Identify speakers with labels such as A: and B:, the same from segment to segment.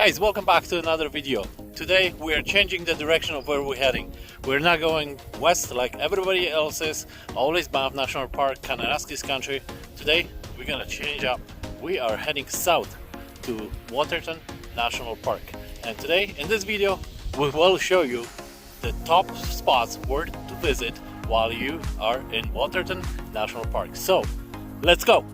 A: Guys, welcome back to another video. Today we are changing the direction of where we're heading. We're not going west like everybody else is, always Banff National Park, Canadianrockies country. Today we're gonna change up. We are heading south to Waterton National Park. And today in this video we will show you the top spots where to visit while you are in Waterton National Park. So let's go!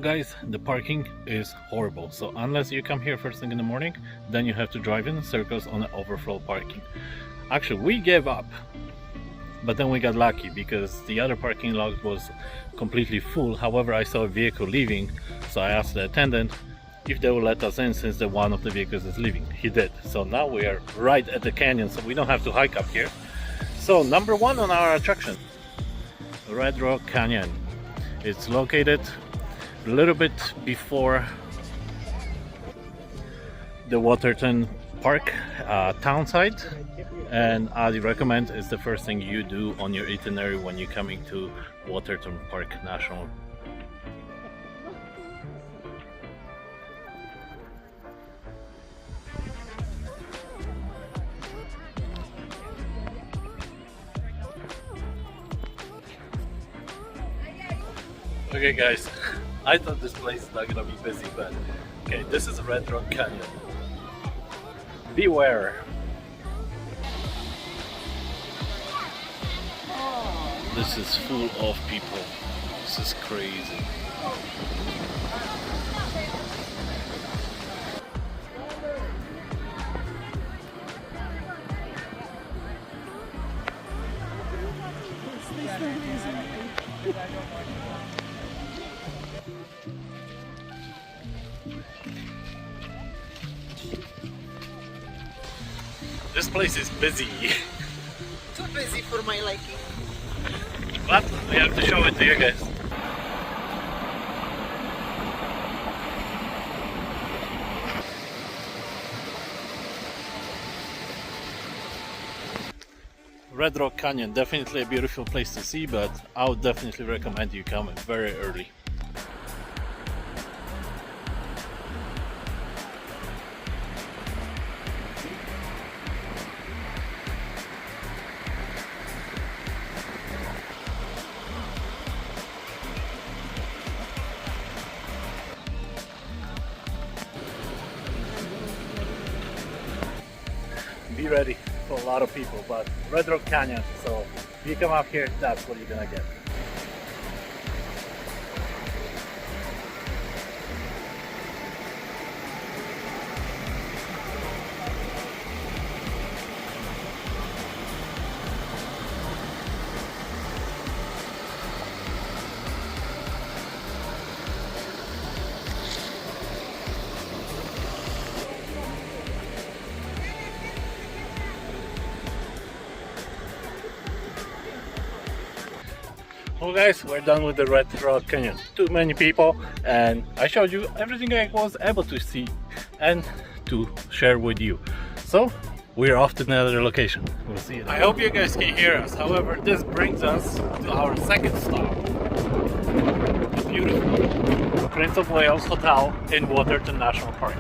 A: Guys, the parking is horrible, so unless you come here first thing in the morning, then you have to drive in circles on the overflow parking. Actually, we gave up, but then we got lucky because the other parking lot was completely full. However, I saw a vehicle leaving, so I asked the attendant if they will let us in since one of the vehicles is leaving. He did. So now we are right at the canyon, so we don't have to hike up here. So number one on our attraction, Red Rock Canyon. It's located a little bit before the Waterton Park town site, and I recommend it's the first thing you do on your itinerary when you're coming to Waterton Park National. Okay guys, I thought this place is not gonna be busy, but okay, this is Red Rock Canyon. Beware! This is full of people. This is crazy. This place is busy.
B: Too busy for my liking.
A: But we have to show it to you guys. Red Rock Canyon, definitely a beautiful place to see, but I would definitely recommend you come very early. Be ready for a lot of people, but Red Rock Canyon, so if you come up here, that's what you're gonna get. Well guys, we're done with the Red Rock Canyon. Too many people, and I showed you everything I was able to see and to share with you. So we're off to another location. We'll see you there. I hope you guys can hear us. However, this brings us to our second stop. The beautiful Prince of Wales Hotel in Waterton National Park.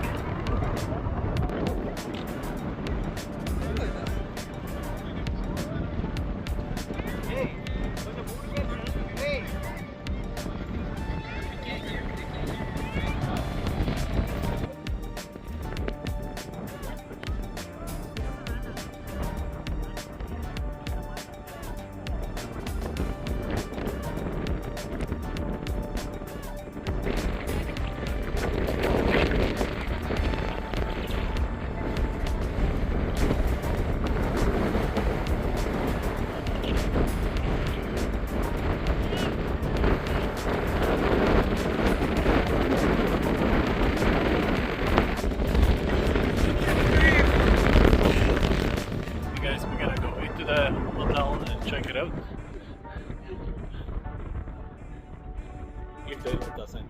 A: if they let us in.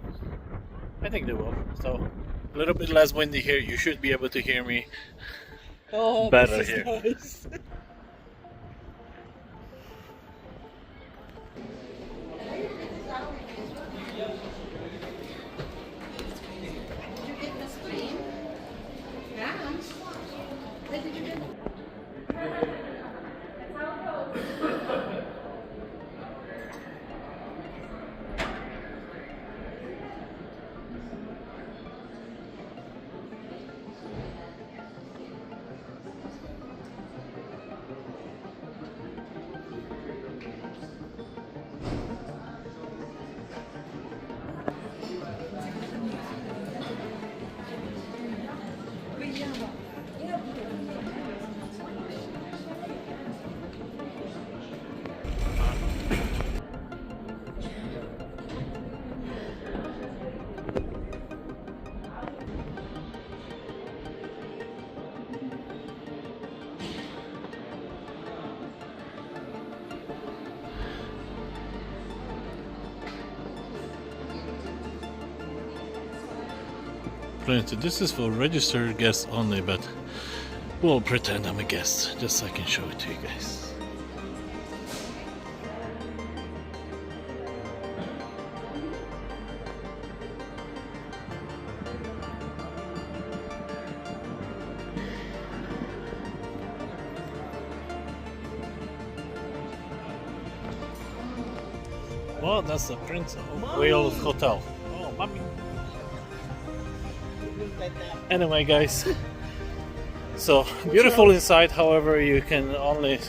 A: I think they will. So a little bit less windy here. You should be able to hear me better
B: this is
A: here.
B: Nice.
A: Granted, this is for registered guests only, but we'll pretend I'm a guest just so I can show it to you guys. Well, that's the Prince of Wales Hotel. Oh, mommy. Anyway, guys, so beautiful inside. However, you can only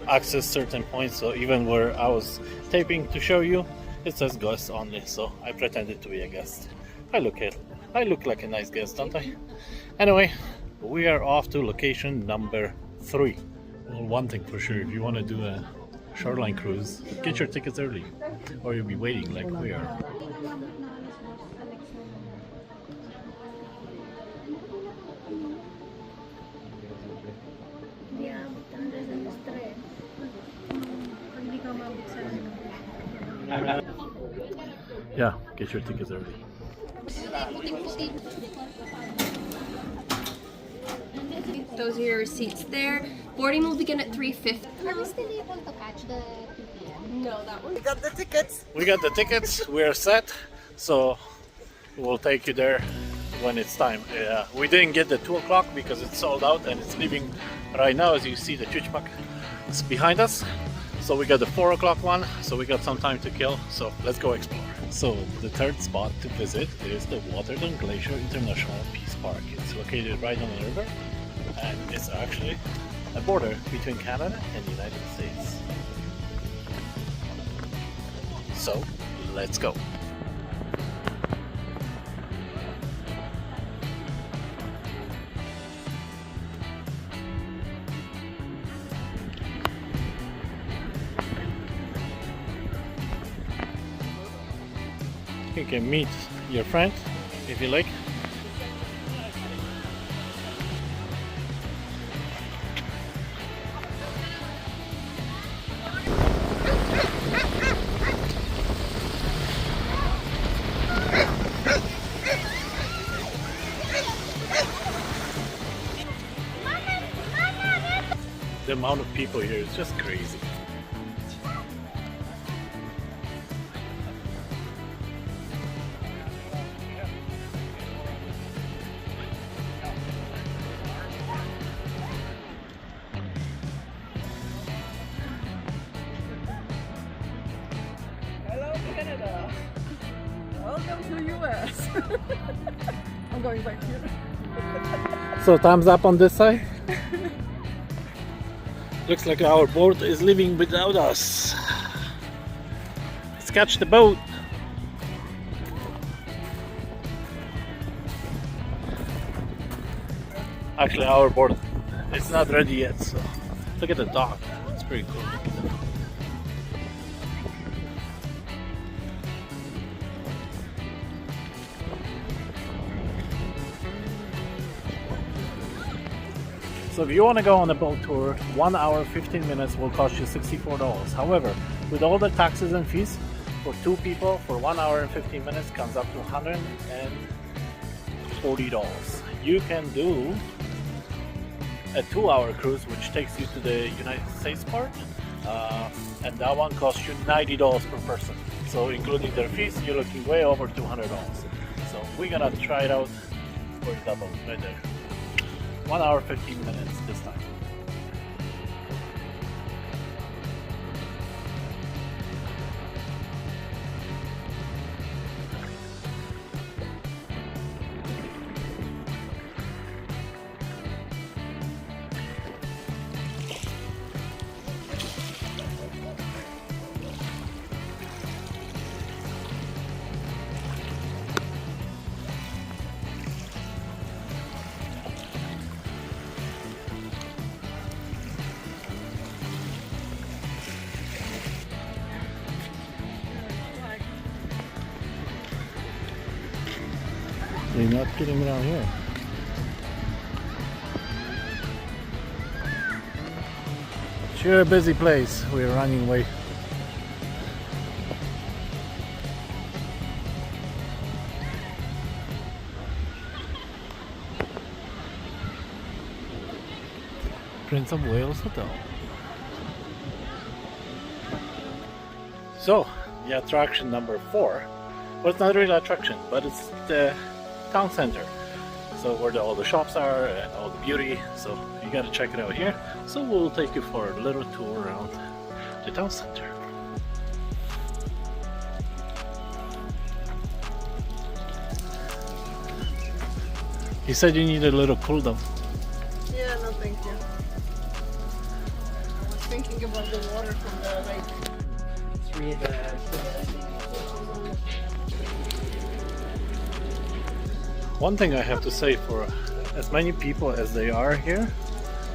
A: access certain points. So even where I was taping to show you, it says guests only. So I pretended to be a guest. I look like a nice guest, don't I? Anyway, we are off to location number 3. Well, one thing for sure, if you want to do a Shoreline cruise, get your tickets early, or you'll be waiting like we are. Yeah, get your tickets early.
C: Those are your receipts there. Boarding will begin at 3:50.
D: Are we still able to catch the PPM?
C: No, that one.
B: We got the tickets.
A: We got the tickets, we're set, so we'll take you there when it's time. We didn't get the 2 o'clock because it's sold out and it's leaving right now. As you see, the Chuchmak is behind us. So we got the 4 o'clock one, so we got some time to kill, so let's go explore. So the third spot to visit is the Waterton International Park. It's located right on the river, and it's actually a border between Canada and the United States. So let's go. You can meet your friend if you like. The amount of people here is just crazy.
B: Hello, Canada. Welcome to US. I'm going back here.
A: So thumbs up on this side. Looks like our boat is leaving without us. Let's catch the boat. Actually, our boat is not ready yet, so look at the dock. It's pretty cool. So if you want to go on a boat tour, 1 hour 15 minutes will cost you $64. However, with all the taxes and fees, for 2 people for 1 hour and 15 minutes comes up to $140. You can do a 2-hour cruise which takes you to the United States part, and that one costs you $90 per person. So including their fees, you're looking way over $200. So we're gonna try it out for double right there. 1 hour 15 minutes this time. They're not getting around here. Sure, a busy place. We're running away. Prince of Wales Hotel. So, the attraction number 4. Well, it's not really an attraction, but it's the town center. So where all the shops are and all the beauty. So you gotta check it out here. So we'll take you for a little tour around the town center. He said you need a little cool down.
B: Yeah, no thank you. I was thinking about the water from the lake.
A: One thing I have to say, for as many people as they are here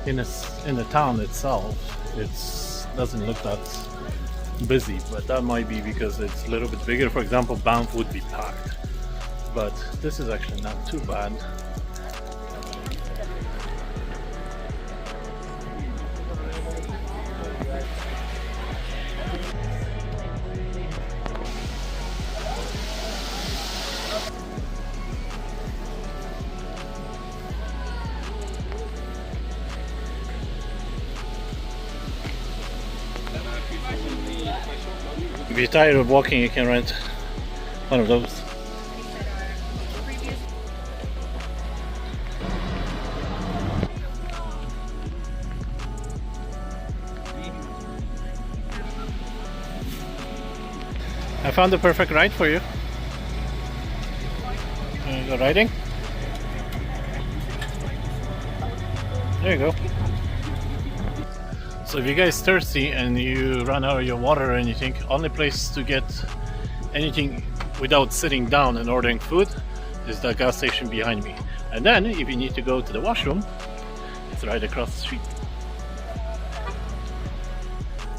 A: in the town itself, it doesn't look that busy, but that might be because it's a little bit bigger. For example, Banff would be packed, but this is actually not too bad. If you're tired of walking, you can rent one of those. I found the perfect ride for you. Go riding. There you go. So if you guys thirsty and you run out of your water or anything, only place to get anything without sitting down and ordering food is the gas station behind me. And then if you need to go to the washroom, it's right across the street.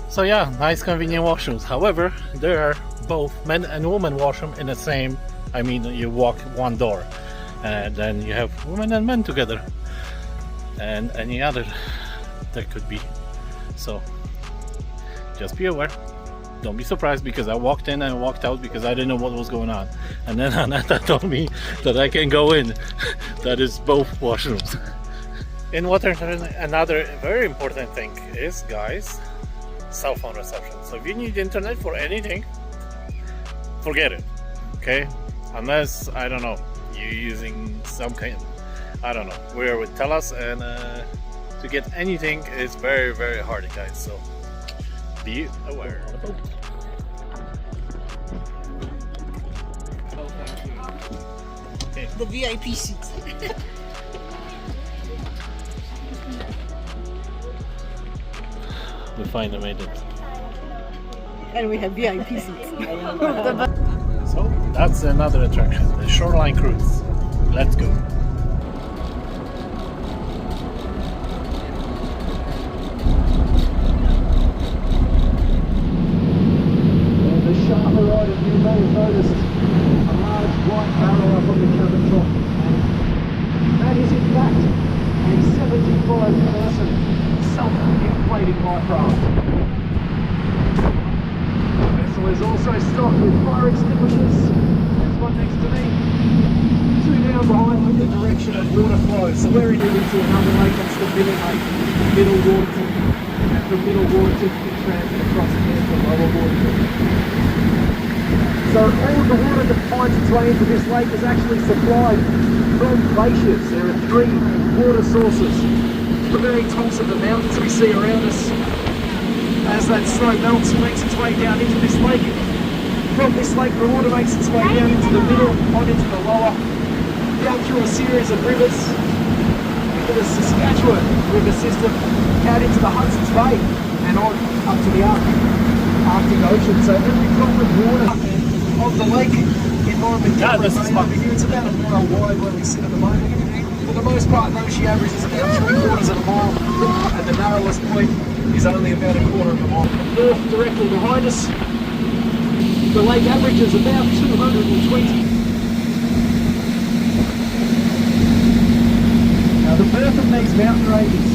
A: So yeah, nice convenient washrooms. However, there are both men and women washroom in the same, I mean, you walk one door and then you have women and men together and any other that could be. So just be aware. Don't be surprised, because I walked in and walked out because I didn't know what was going on. And then Anata told me that I can go in. That is both washrooms. In Waterton, another very important thing is, guys, cell phone reception. So if you need internet for anything, forget it. Okay? Unless, I don't know, you're using some kind, I don't know, we're with TELUS, and to get anything is very, very hard, guys. So be aware. Okay.
B: The VIP seats.
A: We finally made it.
B: And we have VIP seats.
A: So that's another attraction, the Shoreline cruise. Let's go.
E: You may have noticed a large white barrel up on the cabin top, and that is in fact a 75-person self-inflating life raft. There's vessel is also stocked with fire extinguishers. There's one next to me. Two down behind with the direction of water flow. So we're heading to another lake, that's the Middle Lake, Middle Waterton. And from Middle Waterton, you can transit across here to Lower Waterton. So all of the water that finds its way into this lake is actually supplied from glaciers. There are 3 water sources. The very tops of the mountains we see around us, as that snow melts and makes its way down into this lake. From this lake, the water makes its way down into the middle, on into the lower, down through a series of rivers, into the Saskatchewan river system, out into the Hudson's Bay, and on up to the Arctic Ocean. So every drop of water of the lake environment covers over here. It's about a mile wide where we sit at the moment. For the most part, though, she averages about 3/4 of a mile, and the narrowest point is only about 1/4 of a mile. North, directly behind us, the lake averages about 220. Now the birth of these mountain ranges.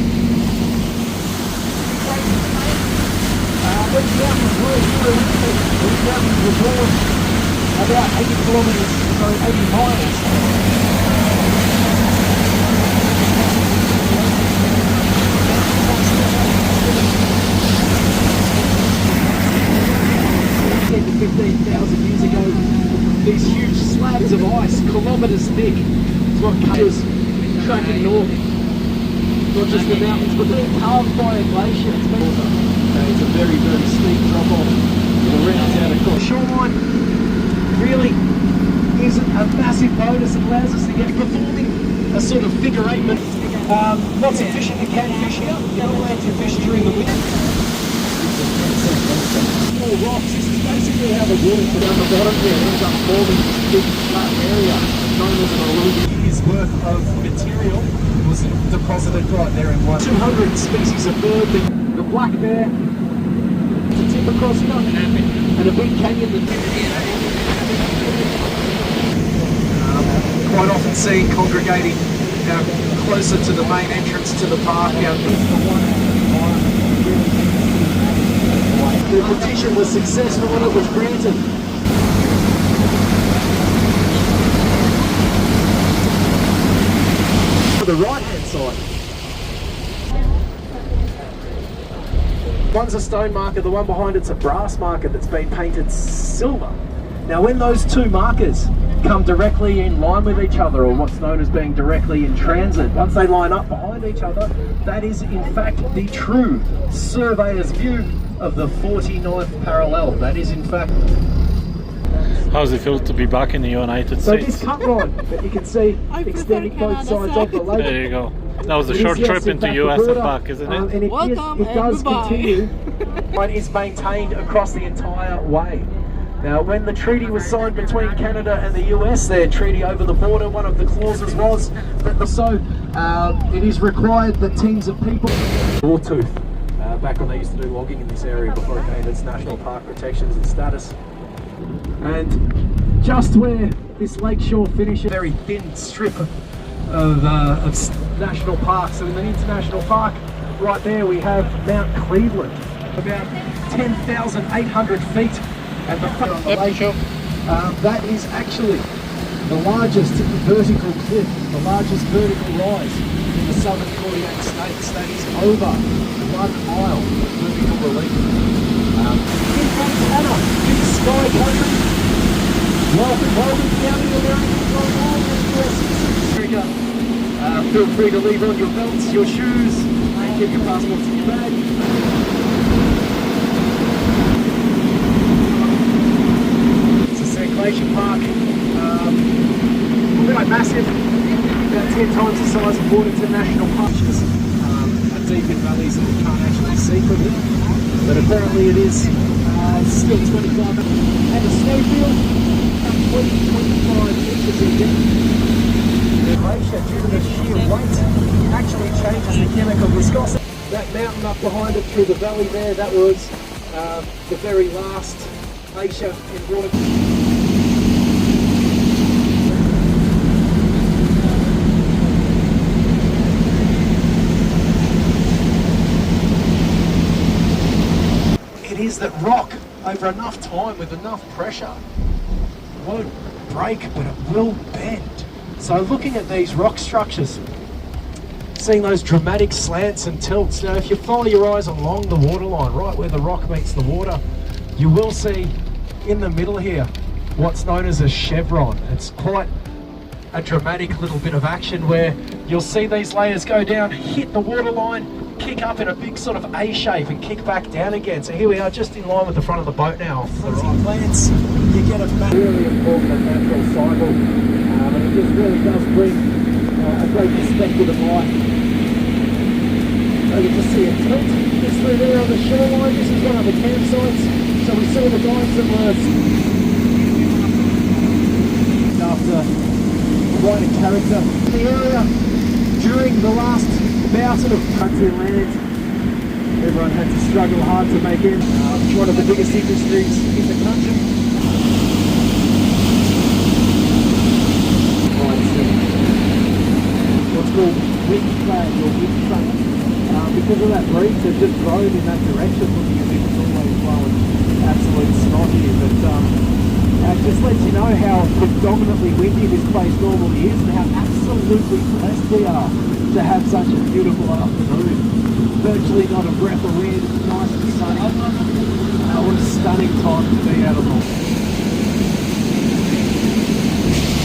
E: These mountains were born about 80 kilometres, so 80 miles. To 15,000 years ago, these huge slabs of ice, kilometres thick, is what covers tracking north. Not just the mountains, but they're carved by a glacier. It's a very, very steep drop off. It rounds out across. Shoreline really is a massive bonus. It allows us to get performing a sort of figure 8. Lots of fishing that can fish here. You're not allowed to fish during the winter. Small rocks. This is basically how the water down the bottom here ends up forming this big flat area known as an alluvium. Years worth of material was deposited right there in one. 200 species of bird. The black bear, to tip across here, and a big canyon that quite often seen congregating closer to the main entrance to the park. The petition was successful when it was granted. To the right hand side. One's a stone marker, the one behind it's a brass marker that's been painted silver. Now when those two markers come directly in line with each other, or what's known as being directly in transit, once they line up behind each other, that is in fact the true surveyor's view of the 49th parallel. That is in fact...
A: How does it feel to be back in the United
E: So
A: States?
E: this cut line that you can see extending both sides of the lake.
A: There you go. That was a short trip into US and back, isn't it?
E: And
B: Welcome
E: it does
B: and goodbye.
E: continue. It is maintained across the entire way. Now, when the treaty was signed between Canada and the US, their treaty over the border, one of the clauses was that it is required that teams of people... Sawtooth, back when they used to do logging in this area before it gained its national park protections and status. And just where this lakeshore finishes, a very thin strip of national parks. So in the international park, right there we have Mount Cleveland, about 10,800 feet at the front of the lake. That is actually the largest vertical cliff, the largest vertical rise in the southern 48 states. That is over 1 mile of vertical relief. In Montana, in Sky Country, welcome County, American America. Feel free to leave on your belts, your shoes, and keep your passports in your bag. Glacier Park, quite massive, about 10 times the size of Waterton National Park, deep in valleys that we can't actually see from here, but apparently it is still 25, and a snowfield, 20-25 inches in depth. The glacier, due to the sheer weight, actually changes the chemical viscosity. That mountain up behind it through the valley there, that was the very last glacier in Waterton. Is that rock over enough time with enough pressure, it won't break, but it will bend. So looking at these rock structures, seeing those dramatic slants and tilts, now if you follow your eyes along the waterline, right where the rock meets the water, you will see in the middle here what's known as a chevron. It's quite a dramatic little bit of action where you'll see these layers go down, hit the waterline, kick up in a big sort of A shape and kick back down again. So here we are just in line with the front of the boat now. Flimsy plants, you get a really important and natural cycle, and it just really does bring a great perspective of life. So you can see a tilt just through there on the shoreline. This is one of the campsites. So we see the guys that were after quite a character in the area during the last bout of country land. Everyone had to struggle hard to make it. One of the biggest industries in the country. What's called wind flag or wind front. Because of that breeze, they've just grown in that direction, looking as if it's always blowing absolute snot here. But it just lets you know how predominantly windy this place normally is and how absolutely blessed we are to have such a beautiful afternoon. Virtually not a breath of wind, nice and sunny. What a stunning time to be out of the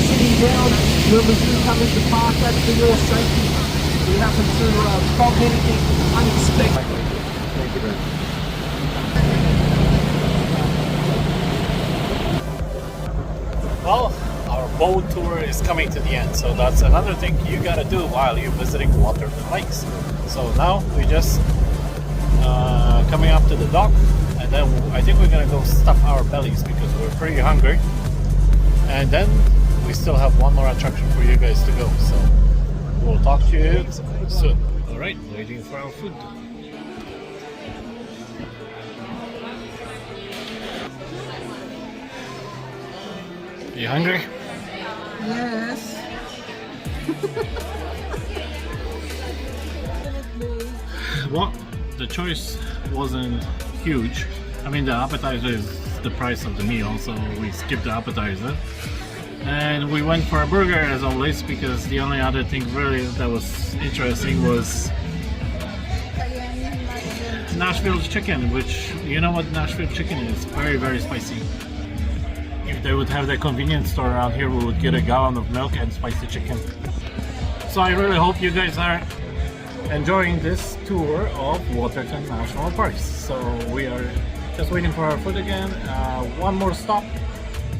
E: sitting down when we do come into the park, that's for your safety. We happen to bump anything unexpected. Thank you very much.
A: Well, our boat tour is coming to the end, so that's another thing you gotta do while you're visiting Waterton Lakes. So now we're just coming up to the dock, and then I think we're gonna go stuff our bellies because we're pretty hungry. And then we still have one more attraction for you guys to go. So we'll talk to you soon. Alright, waiting for our food. You hungry?
B: Yes.
A: Well, the choice wasn't huge. I mean, the appetizer is the price of the meal, so we skipped the appetizer. And we went for a burger as always, because the only other thing really that was interesting was Nashville chicken, which, you know what Nashville chicken is, very, very spicy. If they would have the convenience store around here, we would get a gallon of milk and spicy chicken. So I really hope you guys are enjoying this tour of Waterton National Park. So we are just waiting for our food again. One more stop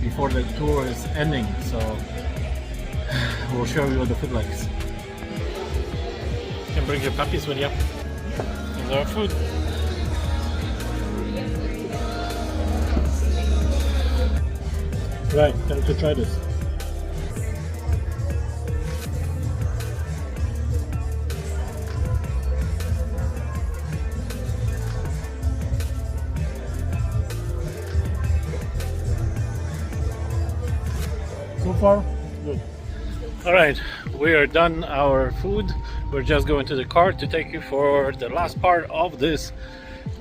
A: before the tour is ending, so we'll show you what the food likes. You can bring your puppies with you. Here's our food. Right, time to try this. So far, good. Alright, we are done our food. We're just going to the car to take you for the last part of this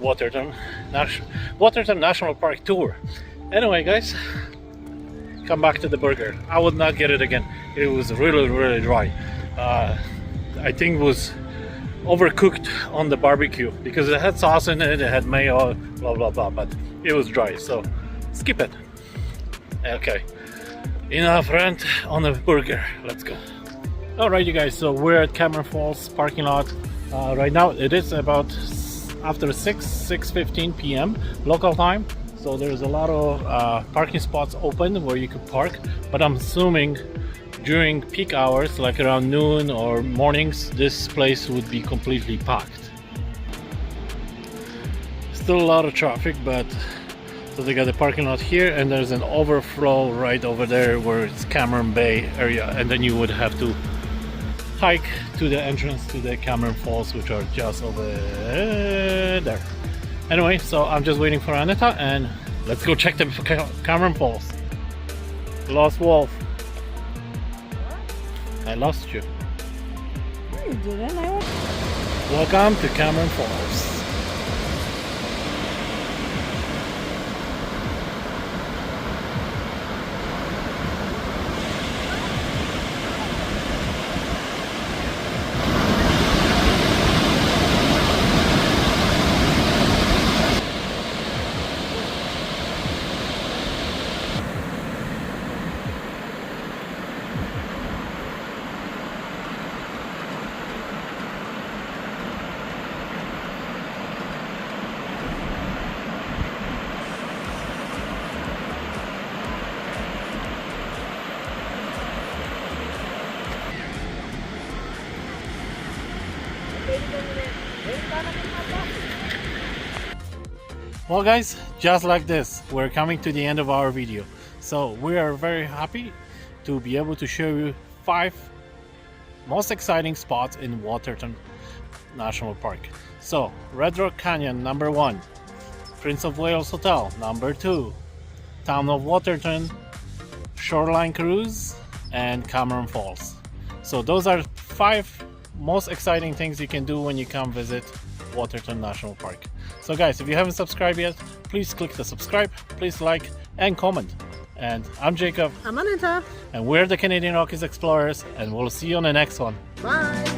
A: Waterton National Park tour. Anyway guys, come back to the burger. I would not get it again. It was really, really dry. I think it was overcooked on the barbecue because it had sauce in it, it had mayo, blah blah blah, but it was dry, so skip it. Okay, enough rant on the burger, let's go. Alright you guys, so we're at Cameron Falls parking lot. Right now it is about after 6:15 p.m. local time. So there's a lot of parking spots open where you could park, but I'm assuming during peak hours, like around noon or mornings, this place would be completely packed. Still a lot of traffic, but so they got the parking lot here, and there's an overflow right over there where it's Cameron Bay area, and then you would have to hike to the entrance to the Cameron Falls, which are just over there. Anyway, so I'm just waiting for Anita, and let's go check the Cameron Falls. Lost Wolf. I lost you.
B: No, you didn't.
A: Welcome to Cameron Falls. Well guys, just like this, we're coming to the end of our video. So we are very happy to be able to show you 5 most exciting spots in Waterton National Park. So Red Rock Canyon number 1, Prince of Wales Hotel number 2, Town of Waterton, Shoreline Cruise, and Cameron Falls. So those are 5 most exciting things you can do when you come visit Waterton National Park. So guys, if you haven't subscribed yet, please click the subscribe, please like and comment. And I'm Jacob.
B: I'm Anita.
A: And we're the Canadian Rockies Explorers, and we'll see you on the next one.
B: Bye.